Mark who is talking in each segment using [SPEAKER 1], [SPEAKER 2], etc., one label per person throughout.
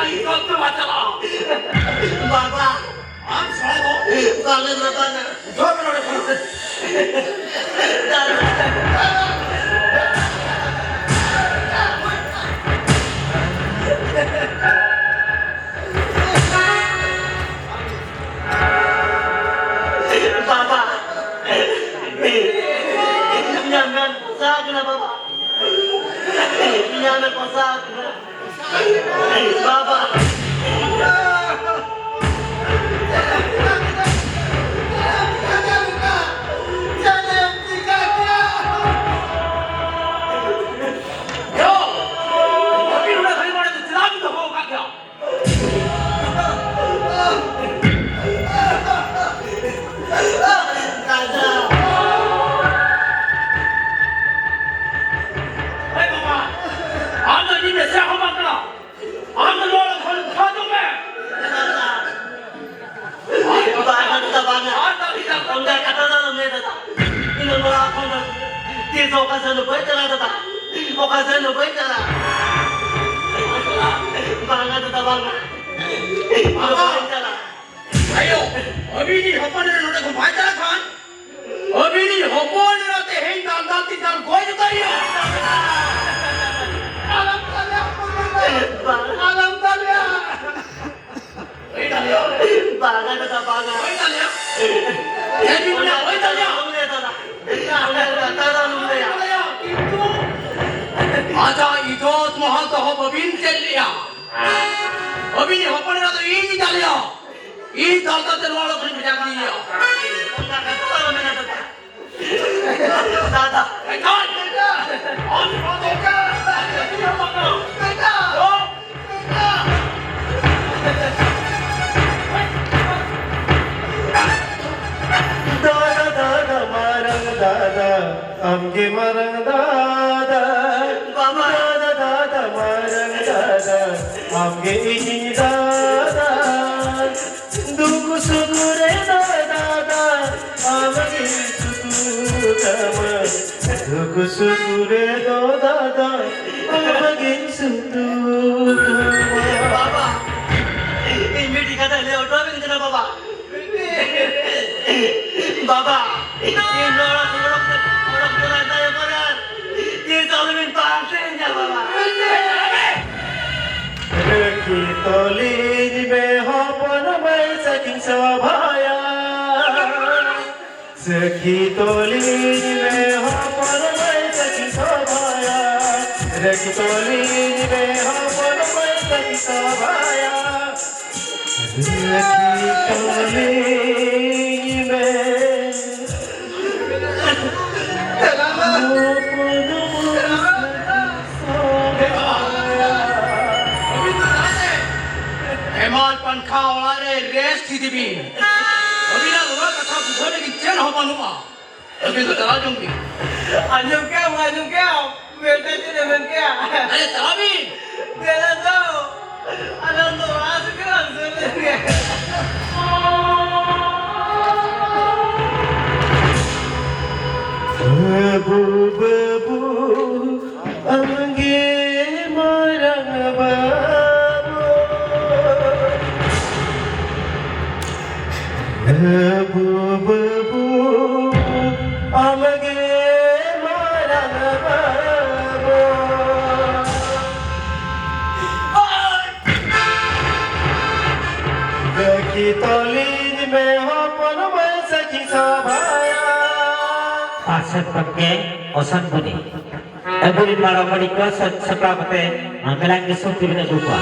[SPEAKER 1] इज्जत वाचला
[SPEAKER 2] बाबा
[SPEAKER 1] आज साहेब
[SPEAKER 2] चालेल बाबा बाबा jangan sakna baba jangan sakna baba
[SPEAKER 1] ayo abini hopane node ko bhaita khan abini hopone rate hein dal dal ti dal koi jata ya alam dalya ei dalya
[SPEAKER 2] baga da baga
[SPEAKER 1] ei dalya ei dalya ei dalya आजा इजोत महंत हो बबिन चलिया अबिनी होपने ना तो E डालिया E डालता ते वालों को बिजा दिया
[SPEAKER 2] दादा
[SPEAKER 1] बेटा और बेटा बेटा
[SPEAKER 3] दादा दादा मारंग दादा आमगे मारंग दादा
[SPEAKER 2] बाबा
[SPEAKER 3] दादा दादा मारंग दादा आमगे इनी दादा दुख सुगुरे दादा आमगे सुगुरम दुख सुगुरे दो दादा आमगे सुगुरम
[SPEAKER 2] बाबा ini meeting kata le auto में कितना बाबा बाबा ini orang berada yang mana ये ज़ालिम पास है जा बाबा
[SPEAKER 3] रखी तोलीज में होपन में सखी सभाया सखी तोलीज में होपन में सखी सभाया रखी तोलीज में होपन में सखी सभाया रखी तोलीज में
[SPEAKER 1] हेमाल पंखा वाले रेस थी दिबी अभी ना लोग कथा बुझने की चैन हो पानुमा अभी तो चला जाऊंगी
[SPEAKER 2] अंजुम क्या बेटा तेरे बन क्या
[SPEAKER 1] अरे चला भी
[SPEAKER 2] तेरा तो आनंद आज क्या सुनेंगे
[SPEAKER 3] babu babu amge marang babu babu babu amge marang babu देखी तोलीज में हो पन में सखी सभाया
[SPEAKER 4] Pasat pakai osan budi. Ebuli para mereka seprapate angkalan kesuk tidak lupa.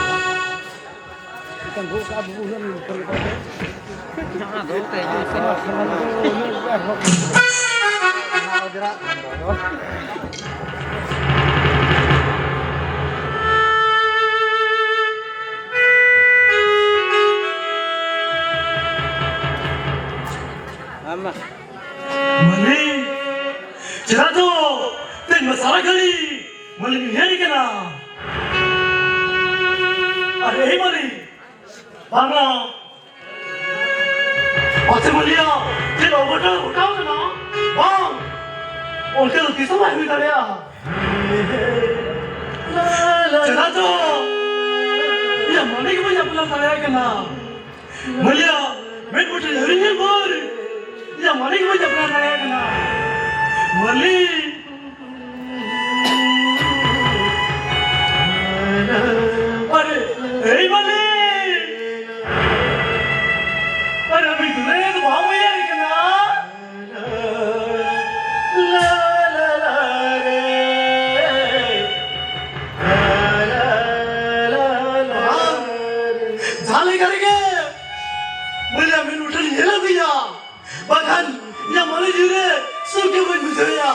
[SPEAKER 5] Mali, cerita ten masalah kali, mali ni kena. Ada mali, bangla. Macam malia, ten overta utau kena, bang. Orang tu kisah mana hui dah ya? Cerita, ia mana kita punya pulang saya kena. Mulia, main bocil hari ni bor. Ya mana kita punya pulang saya kena. Mali. अरे ए मले अरे अभी तुझे तो भाव में यार कितना
[SPEAKER 3] ला ला ला रे ला ला ला
[SPEAKER 5] झाले करेंगे मुझे अभी उठल ये लग गया बगन या मले जुरे सुखे बन बुझाया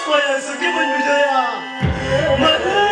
[SPEAKER 5] ओए सुखे बन बुझाया मले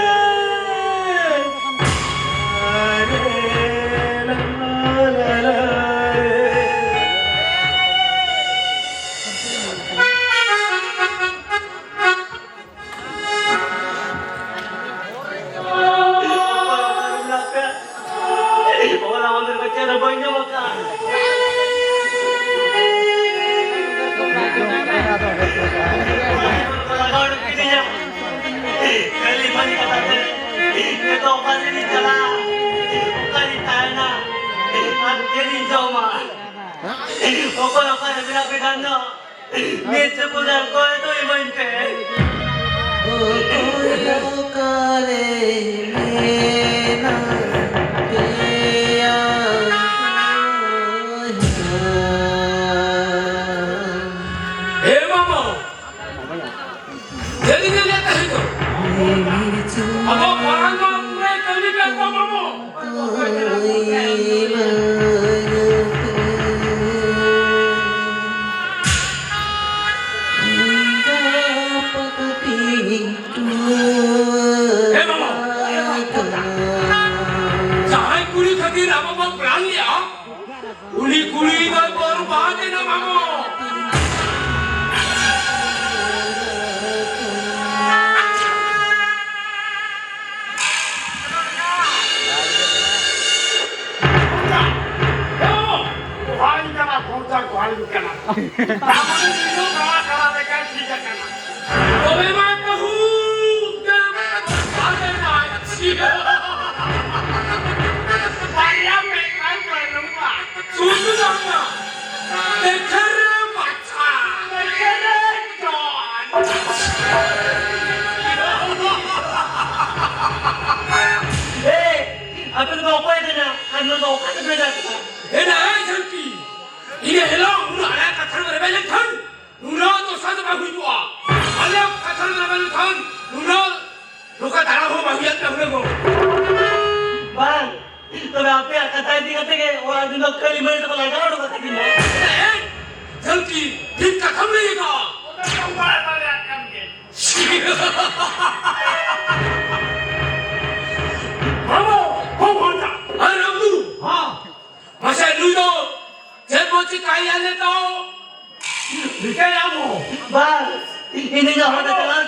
[SPEAKER 5] ini nggak ada